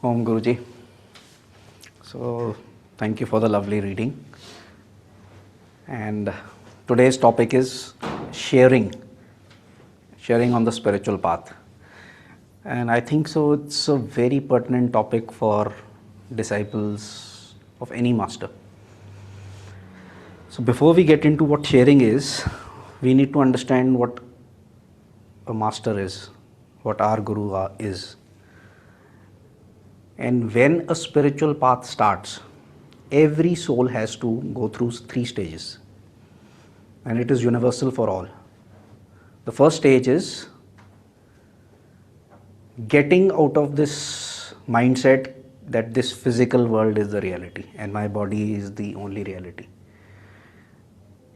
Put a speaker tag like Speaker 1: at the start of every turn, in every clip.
Speaker 1: Om Guruji. So, thank you for the lovely reading. And today's topic is sharing on the spiritual path. And I think so it's a very pertinent topic for disciples of any master. So before we get into what sharing is, we need to understand what a master is, what our guru is. And when a spiritual path starts, every soul has to go through 3 stages. And it is universal for all. The first stage is getting out of this mindset that this physical world is the reality and my body is the only reality.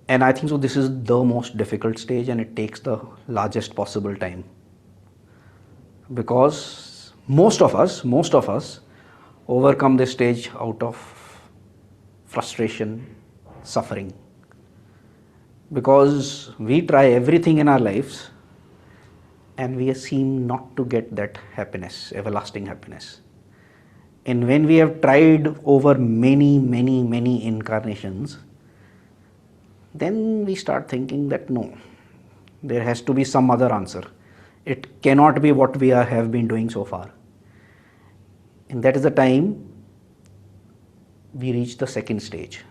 Speaker 1: And I think so this is the most difficult stage, and it takes the largest possible time. Because most of us overcome this stage out of frustration, suffering. Because we try everything in our lives and we seem not to get that happiness, everlasting happiness. And when we have tried over many incarnations, then we start thinking that no, there has to be some other answer. It cannot be what we have been doing so far. And that is the time we reach the second stage,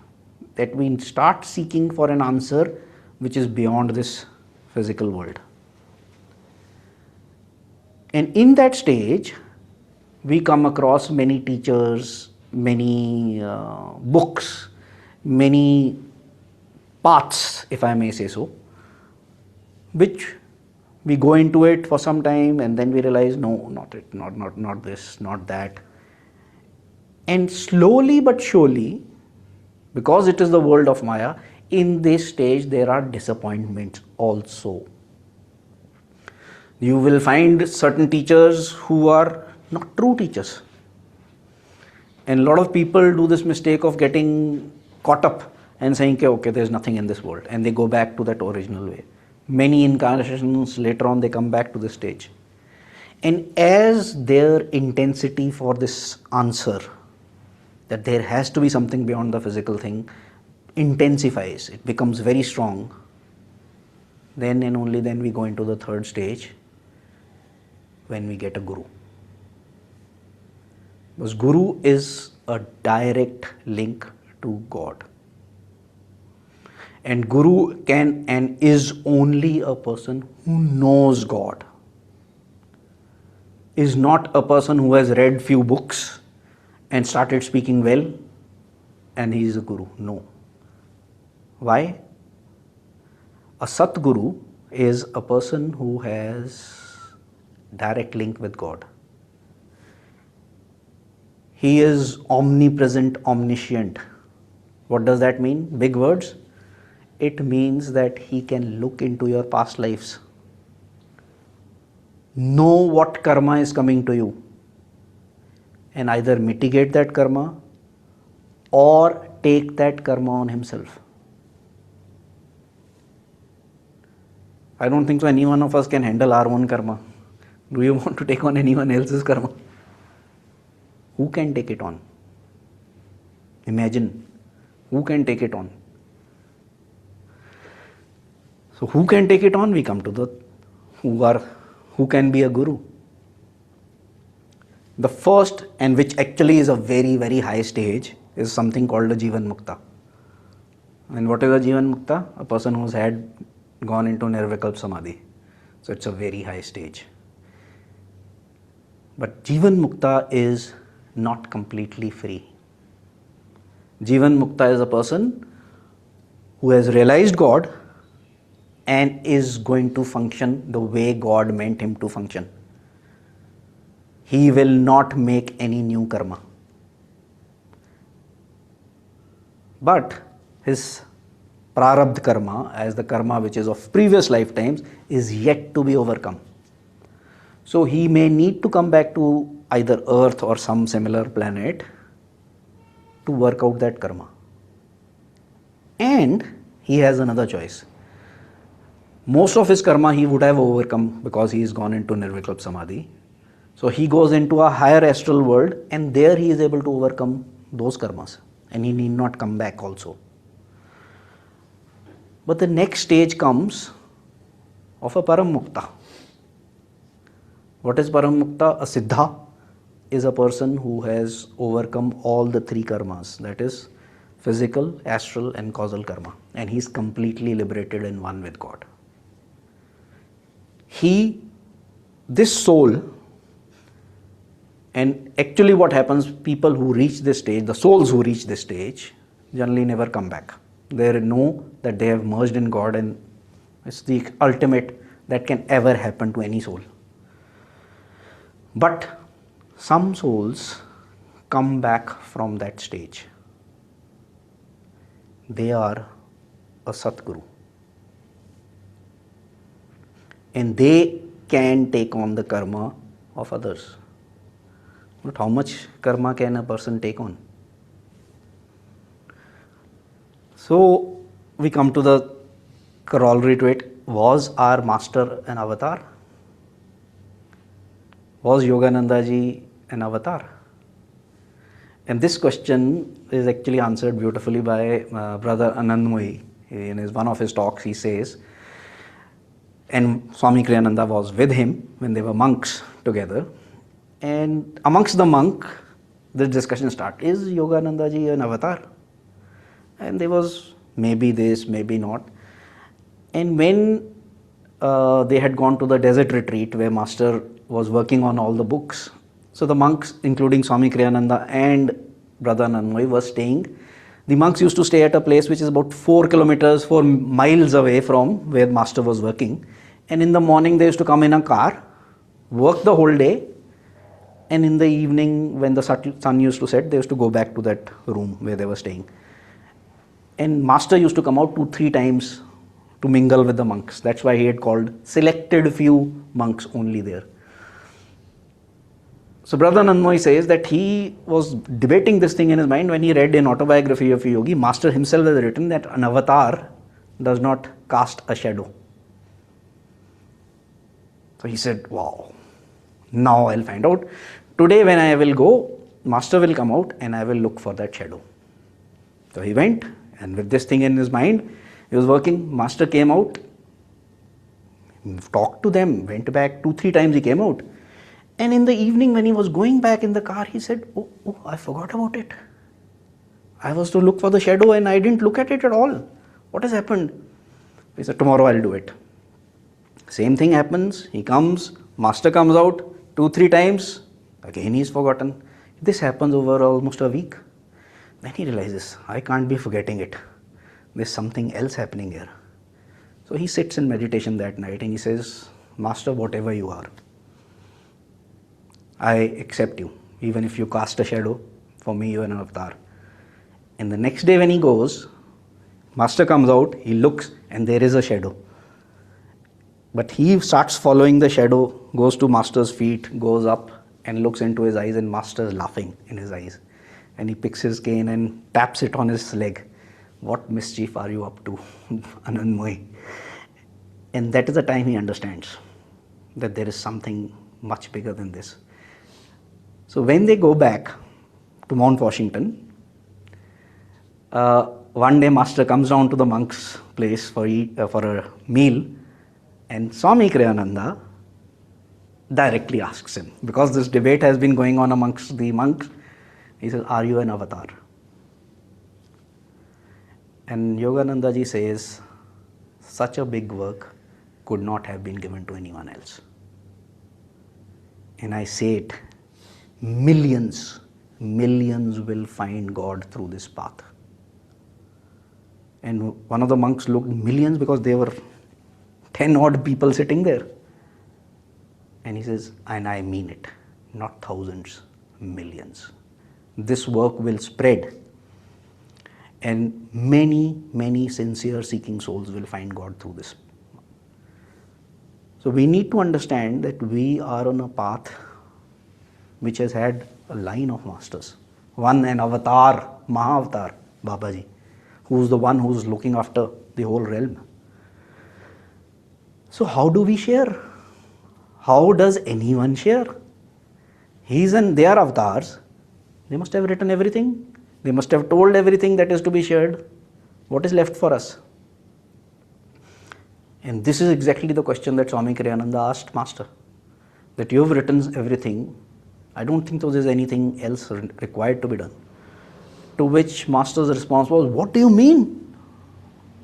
Speaker 1: that we start seeking for an answer which is beyond this physical world. And in that stage, we come across many teachers, many books, many paths, if I may say so, which we go into it for some time and then we realize, no, not it, not this, not that. And slowly but surely, because it is the world of Maya, in this stage there are disappointments also. You will find certain teachers who are not true teachers. And a lot of people do this mistake of getting caught up and saying, okay, there's nothing in this world. And they go back to that original way. Many incarnations later on, they come back to this stage. And as their intensity for this answer, that there has to be something beyond the physical thing, intensifies, it becomes very strong, then and only then we go into the third stage, when we get a guru. Because guru is a direct link to God. And guru can and is only a person who knows God. Is not a person who has read few books and started speaking well and he is a guru. No. Why? A Satguru is a person who has direct link with God. He is omnipresent, omniscient. What does that mean? Big words. It means that he can look into your past lives, know what karma is coming to you, and either mitigate that karma or take that karma on himself. I don't think so any one of us can handle our own karma. Do you want to take on anyone else's karma? Who can take it on? Imagine, who can take it on? So who can take it on? We come to the who can be a guru. The first, and which actually is a very high stage, is something called a Jivan Mukta. And what is a Jivan Mukta? A person who's gone into Nirvikalp Samadhi. So it's a very high stage. But Jivan Mukta is not completely free. Jivan Mukta is a person who has realized God and is going to function the way God meant him to function. He will not make any new karma. But his prarabdha karma, as the karma which is of previous lifetimes, is yet to be overcome. So he may need to come back to either Earth or some similar planet to work out that karma. And he has another choice. Most of his karma he would have overcome because he is gone into Nirvikalp Samadhi. So he goes into a higher astral world, and there he is able to overcome those karmas, and he need not come back also. But the next stage comes of a Param Mukta. What is Param Mukta? A Siddha is a person who has overcome all the three karmas, that is physical, astral and causal karma, and he is completely liberated and one with God. This soul, and actually what happens, people who reach this stage, the souls who reach this stage, generally never come back. They know that they have merged in God, and it's the ultimate that can ever happen to any soul. But some souls come back from that stage. They are a Satguru, and they can take on the karma of others. But how much karma can a person take on? So we come to the corollary to it. Was our master an avatar? Was Yogananda ji an avatar? And this question is actually answered beautifully by Brother Anandmoyi. In one of his talks, he says, and Swami Kriyananda was with him when they were monks together. And amongst the monk, the discussion started, is Yogananda ji an avatar? And there was maybe this, maybe not. And when they had gone to the desert retreat where Master was working on all the books, so the monks, including Swami Kriyananda and Brother Anandmoyi, were staying. The monks used to stay at a place which is about 4 miles away from where Master was working. And in the morning they used to come in a car, work the whole day, and in the evening when the sun used to set, they used to go back to that room where they were staying. And Master used to come out 2-3 times to mingle with the monks. That's why he had called selected few monks only there. So Brother Anandmoyi says that he was debating this thing in his mind when he read an autobiography of a yogi. Master himself has written that an avatar does not cast a shadow. So he said, wow, now I'll find out. Today when I will go, Master will come out and I will look for that shadow. So he went, and with this thing in his mind, he was working. Master came out, talked to them, went back 2-3 times he came out. And in the evening when he was going back in the car, he said, oh, I forgot about it. I was to look for the shadow and I didn't look at it at all. What has happened? He said, tomorrow I'll do it. Same thing happens. He comes, Master comes out 2-3 times. Again he's forgotten. This happens over almost a week. Then he realizes, I can't be forgetting it. There's something else happening here. So he sits in meditation that night and he says, Master, whatever you are, I accept you. Even if you cast a shadow, for me you are an avatar. And the next day when he goes, Master comes out, he looks and there is a shadow. But he starts following the shadow, goes to Master's feet, goes up and looks into his eyes, and Master is laughing in his eyes. And he picks his cane and taps it on his leg. What mischief are you up to, Anandmoyi? And that is the time he understands that there is something much bigger than this. So when they go back to Mount Washington, one day Master comes down to the monk's place for a meal, and Swami Kriyananda directly asks him, because this debate has been going on amongst the monks, he says, are you an avatar? And Yogananda ji says, such a big work could not have been given to anyone else. And I say it, millions will find God through this path. And one of the monks looked, millions, because there were 10 odd people sitting there. And he says, and I mean it, not thousands, millions. This work will spread, and many sincere seeking souls will find God through this. So we need to understand that we are on a path which has had a line of masters. One, an avatar, Mahavatar, Babaji, who's the one who's looking after the whole realm. So how do we share? How does anyone share? They are avatars. They must have written everything. They must have told everything that is to be shared. What is left for us? And this is exactly the question that Swami Kriyananda asked Master. That you have written everything. I don't think there is anything else required to be done. To which Master's response was, what do you mean?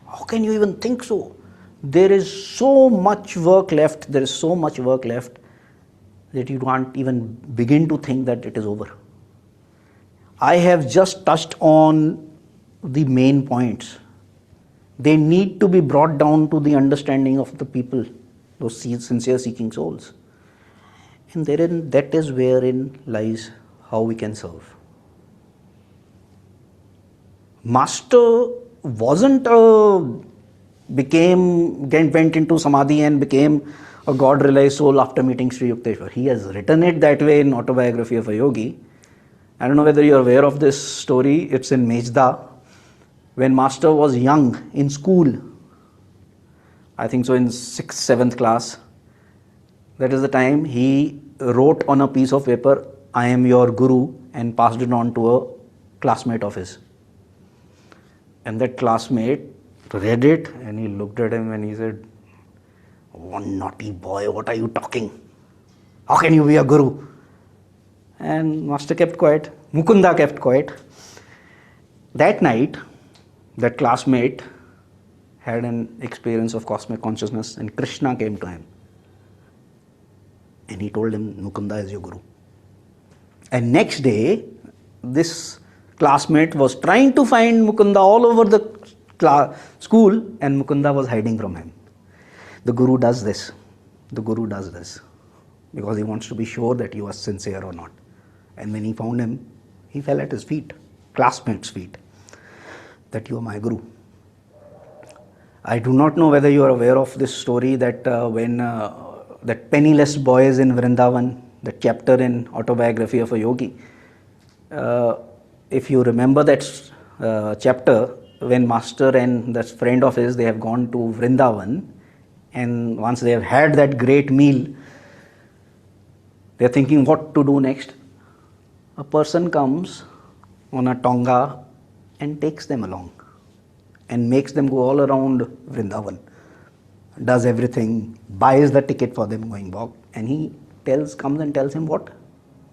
Speaker 1: How can you even think so? There is so much work left. There is so much work left that you can't even begin to think that it is over. I have just touched on the main points. They need to be brought down to the understanding of the people, those sincere seeking souls. And therein, that is wherein lies how we can serve. Master wasn't went into Samadhi and became a God-realized soul after meeting Sri Yukteswar. He has written it that way in Autobiography of a Yogi. I don't know whether you are aware of this story. It's in Mejda. When Master was young in school, I think so in 6th, 7th class, that is the time he wrote on a piece of paper, I am your Guru, and passed it on to a classmate of his. And that classmate read it and he looked at him and he said, one naughty boy, what are you talking? How can you be a Guru? And Master kept quiet. Mukunda kept quiet. That night, that classmate had an experience of cosmic consciousness and Krishna came to him. And he told him, Mukunda is your Guru. And next day, this classmate was trying to find Mukunda all over the school and Mukunda was hiding from him. The Guru does this. The Guru does this because he wants to be sure that you are sincere or not. And when he found him, he fell at his feet, classmate's feet, that you are my Guru. I do not know whether you are aware of this story that when that penniless boys in Vrindavan, that chapter in Autobiography of a Yogi, if you remember that chapter, when Master and that friend of his, they have gone to Vrindavan, and once they have had that great meal, they are thinking what to do next. A person comes on a tonga and takes them along and makes them go all around Vrindavan, does everything, buys the ticket for them going back, and he comes and tells him what?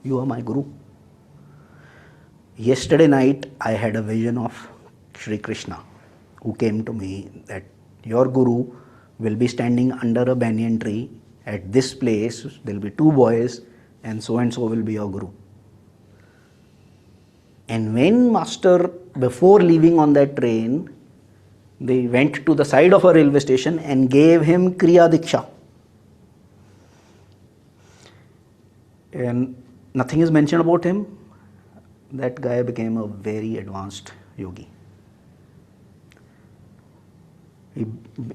Speaker 1: You are my Guru. Yesterday night I had a vision of Sri Krishna who came to me that your Guru will be standing under a banyan tree at this place, there will be two boys and so will be your Guru. And when Master, before leaving on that train, they went to the side of a railway station and gave him Kriya Diksha. And nothing is mentioned about him. That guy became a very advanced yogi.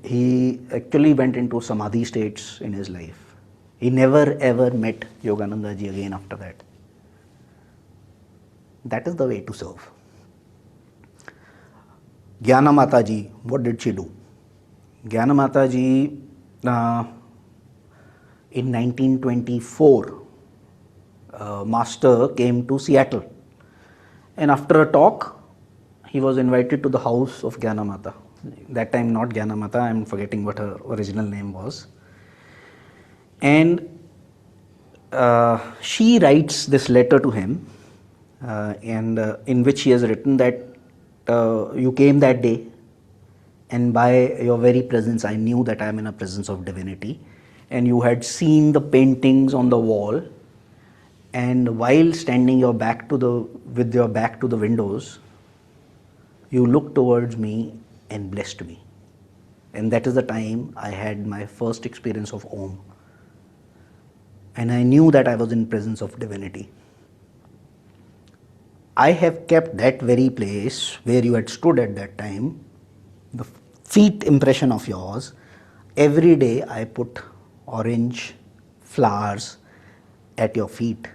Speaker 1: He actually went into Samadhi states in his life. He never ever met Yogananda ji again after that. That is the way to serve. Jnana Mata ji, what did she do? Jnana Mata ji, in 1924, Master came to Seattle. And after a talk, he was invited to the house of Jnana Mata. That time not Jnana Mata, I am forgetting what her original name was. And she writes this letter to him, in which she has written that you came that day and by your very presence I knew that I am in a presence of divinity, and you had seen the paintings on the wall, and while standing with your back to the windows, you looked towards me and blessed me. And that is the time I had my first experience of Om. And I knew that I was in presence of divinity. I have kept that very place where you had stood at that time, the feet impression of yours. Every day I put orange flowers at your feet.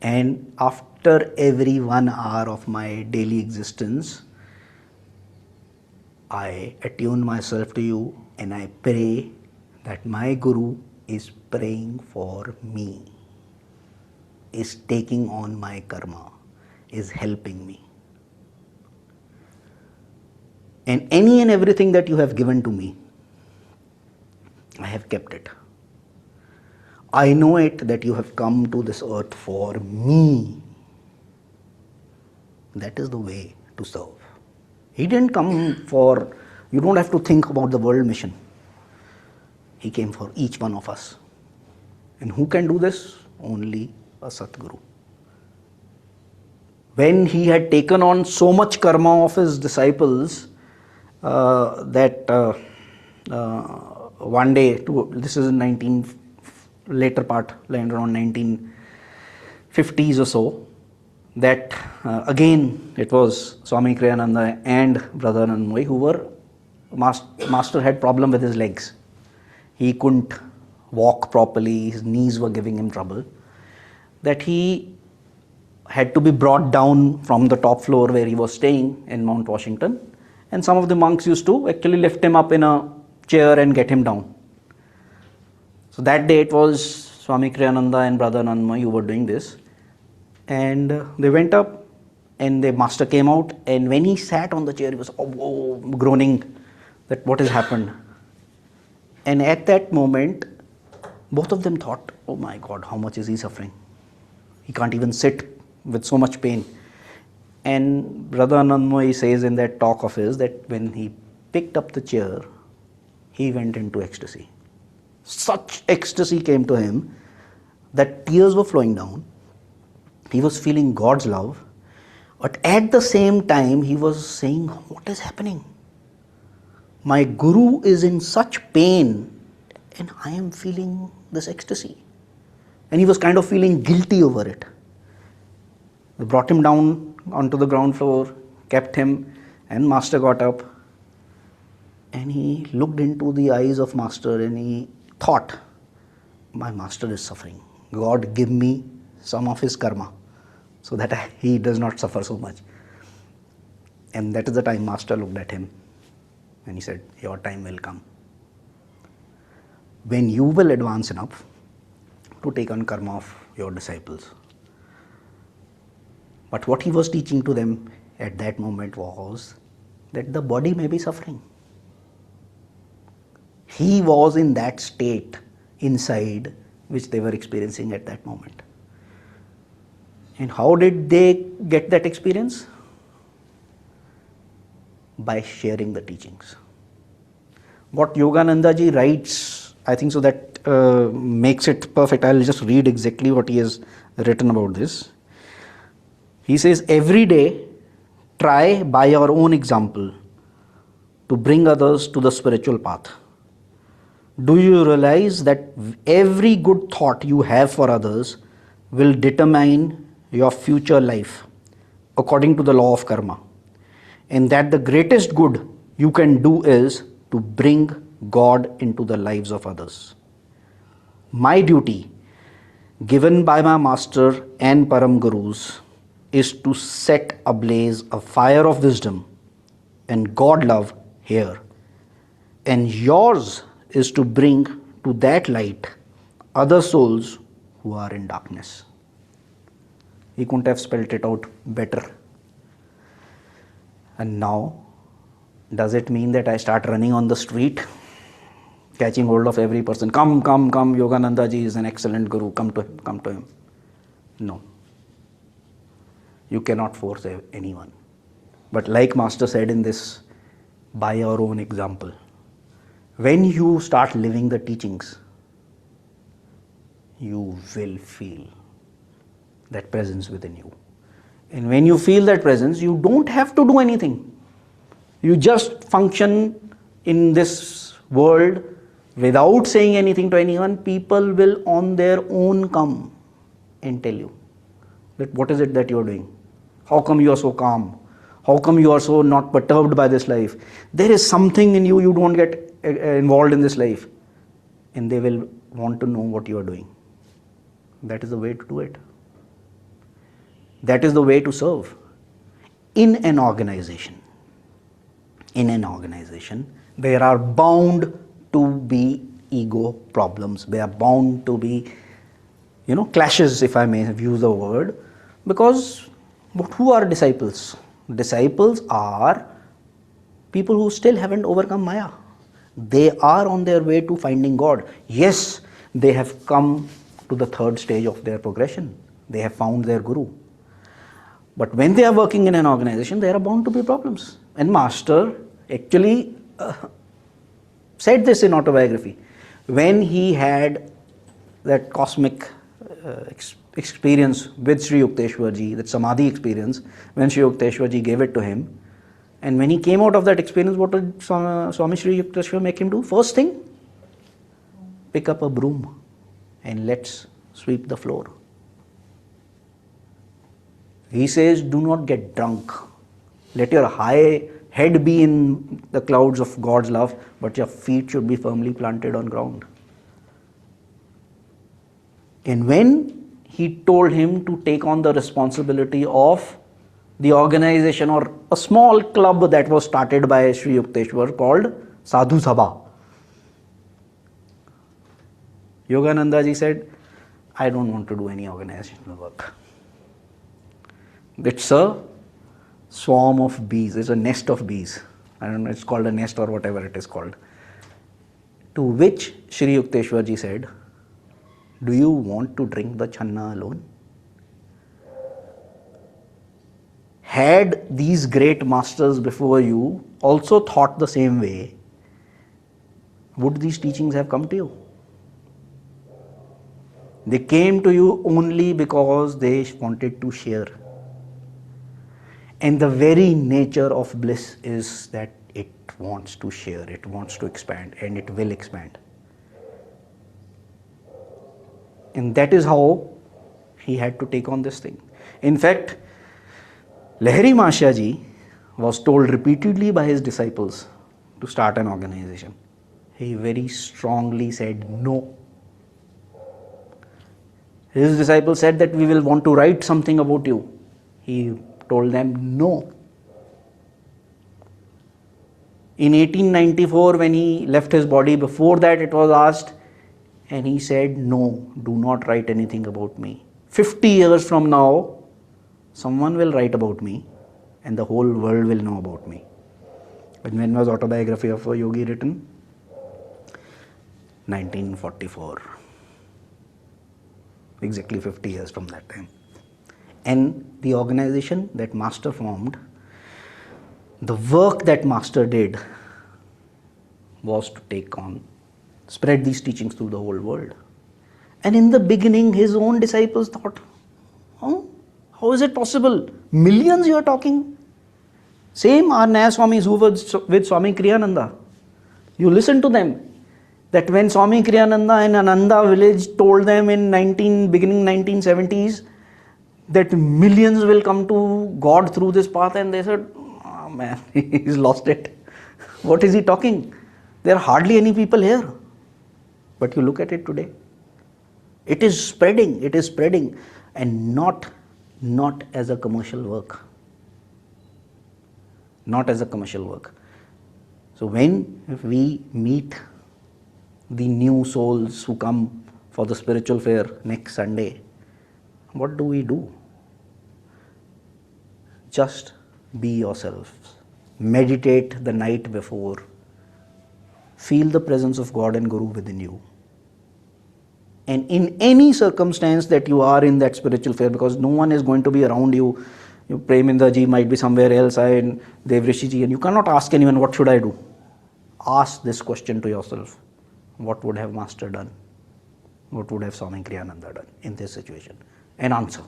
Speaker 1: And after every 1 hour of my daily existence, I attune myself to you and I pray that my Guru is praying for me. is taking on my karma, is helping me. And any and everything that you have given to me, I have kept it. I know it that you have come to this earth for me. That is the way to serve. He didn't come for, you don't have to think about the world mission. He came for each one of us. And who can do this? Only a Satguru. When he had taken on so much karma of his disciples, that one day, this is in later part, around 1950s or so, that again it was Swami Kriyananda and Brother Anandmoy who were, Master had problem with his legs. He couldn't walk properly, his knees were giving him trouble, that he had to be brought down from the top floor where he was staying in Mount Washington, and some of the monks used to actually lift him up in a chair and get him down. So that day it was Swami Kriyananda and Brother Anandmoy who were doing this, and they went up and the Master came out, and when he sat on the chair he was groaning that what has happened. And at that moment both of them thought, oh my God, how much is he suffering? He can't even sit with so much pain. And Brother Anandmoy says in that talk of his that when he picked up the chair, he went into ecstasy. Such ecstasy came to him that tears were flowing down. He was feeling God's love, but at the same time he was saying, what is happening? My Guru is in such pain and I am feeling this ecstasy. And he was kind of feeling guilty over it. They brought him down onto the ground floor, kept him, and Master got up and he looked into the eyes of Master and he thought, my Master is suffering. God, give me some of his karma so that he does not suffer so much. And that is the time Master looked at him and he said, your time will come when you will advance enough to take on karma of your disciples. But what he was teaching to them at that moment was that the body may be suffering. He was in that state inside which they were experiencing at that moment. And how did they get that experience? By sharing the teachings. What Yogananda ji writes, I think so that makes it perfect. I'll just read exactly what he has written about this. He says, every day try by your own example to bring others to the spiritual path. Do you realize that every good thought you have for others will determine your future life according to the law of karma, and that the greatest good you can do is to bring God into the lives of others. My duty, given by my Master and Param Gurus, is to set ablaze a fire of wisdom and God love here, and yours is to bring to that light other souls who are in darkness. He couldn't have spelled it out better. And now, does it mean that I start running on the street, catching hold of every person? Come, Yogananda ji is an excellent guru, come to him. No. You cannot force anyone. But like Master said in this, by your own example, when you start living the teachings, you will feel that presence within you. And when you feel that presence, you don't have to do anything. You just function in this world without saying anything to anyone. People will on their own come and tell you that what is it that you are doing? How come you are so calm? How come you are so not perturbed by this life? There is something in you, you don't get involved in this life. And they will want to know what you are doing. That is the way to do it. That is the way to serve. In an organization, there are bound to be ego problems. There are bound to be clashes, if I may use the word, because who are disciples? Disciples are people who still haven't overcome Maya. They are on their way to finding God. Yes, they have come to the third stage of their progression. They have found their Guru. But when they are working in an organization, there are bound to be problems. And Master actually said this in autobiography. When he had that cosmic experience with Sri Yukteswar Ji, that Samadhi experience, when Sri Yukteswar Ji gave it to him, and when he came out of that experience, what did Swami Sri Yukteswar make him do? First thing, pick up a broom and let's sweep the floor. He says, do not get drunk. Let your high head be in the clouds of God's love, but your feet should be firmly planted on ground. And when he told him to take on the responsibility of the organization or a small club that was started by Sri Yukteswar called Sadhu Sabha, Yogananda ji said, I don't want to do any organizational work. It's a swarm of bees, it's a nest of bees. I don't know, it's called a nest or whatever it is called. To which Sri Yukteswar ji said, do you want to drink the channa alone? Had these great masters before you also thought the same way, would these teachings have come to you? They came to you only because they wanted to share. And the very nature of bliss is that it wants to share, it wants to expand, and it will expand. And that is how he had to take on this thing. In fact, Lahiri Mahasaya Ji was told repeatedly by his disciples to start an organization. He very strongly said no. His disciples said that we will want to write something about you. He told them no. In 1894, when he left his body, before that it was asked, and he said, no, do not write anything about me. 50 years from now, someone will write about me and the whole world will know about me. But when was Autobiography of a Yogi written? 1944. Exactly 50 years from that time. And the organization that Master formed, the work that Master did was to take on, spread these teachings through the whole world. And in the beginning, his own disciples thought, oh, how is it possible? Millions you are talking? Same are Naya Swamis who were with Swami Kriyananda. You listen to them. That when Swami Kriyananda in Ananda village told them in beginning 1970s that millions will come to God through this path, and they said, oh man, he's lost it. What is he talking? There are hardly any people here. But you look at it today. It is spreading, and not as a commercial work. Not as a commercial work. So when we meet the new souls who come for the spiritual fair next Sunday, what do? Just be yourself. Meditate the night before. Feel the presence of God and Guru within you. And in any circumstance that you are in that spiritual fair, because no one is going to be around you, Preminda ji might be somewhere else, and Devrishi ji, and you cannot ask anyone, what should I do? Ask this question to yourself. What would have Master done? What would have Swami Kriyananda done in this situation? And answer.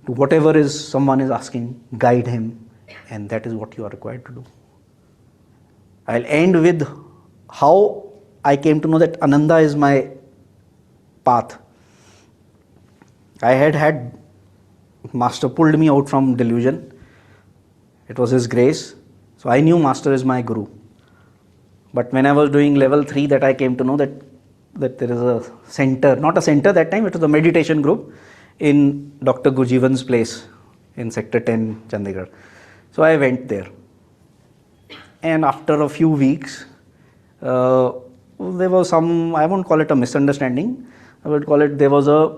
Speaker 1: To whatever someone is asking, guide him, and that is what you are required to do. I'll end with how I came to know that Ananda is my path. I had Master pulled me out from delusion. It was his grace. So I knew Master is my Guru. But when I was doing level 3, that I came to know that there is a center, not a center that time, it was a meditation group in Dr. Gurjeevan's place in Sector 10, Chandigarh. So I went there. And after a few weeks, there was some, I won't call it a misunderstanding. I would call it, there was a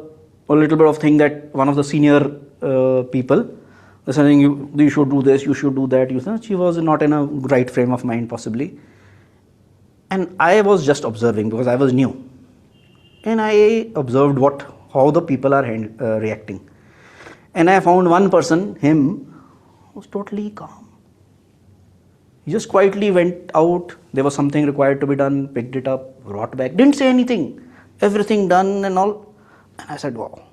Speaker 1: little bit of thing that one of the senior people was saying, you should do this, you should do that. She was not in a right frame of mind possibly. And I was just observing because I was new. And I observed how the people are reacting. And I found one person, him, was totally calm. He just quietly went out. There was something required to be done, picked it up, brought back, didn't say anything. Everything done and all. And I said, wow,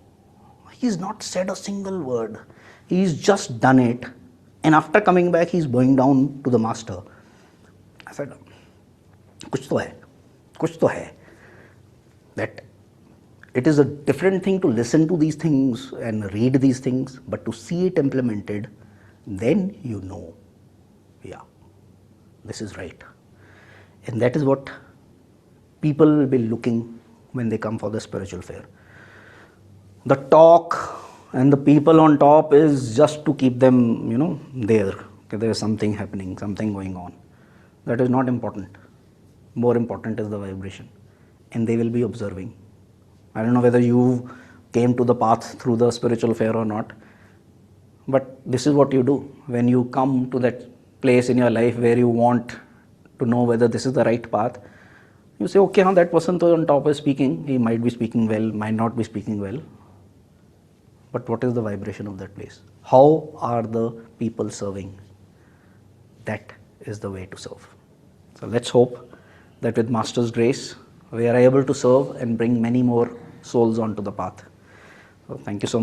Speaker 1: he's not said a single word. He's just done it. And after coming back, he's going down to the master. I said, kuch to hai. That it is a different thing to listen to these things and read these things, but to see it implemented, then you know, yeah, this is right. And that is what people will be looking when they come for the spiritual fair. The talk and the people on top is just to keep them, there. Okay, there is something happening, something going on. That is not important. More important is the vibration. And they will be observing. I don't know whether you came to the path through the spiritual fair or not, but this is what you do. When you come to that place in your life where you want to know whether this is the right path, you say, okay, that person on top is speaking. He might be speaking well, might not be speaking well. But what is the vibration of that place? How are the people serving? That is the way to serve. So let's hope that with Master's grace, we are able to serve and bring many more souls onto the path. So thank you so much.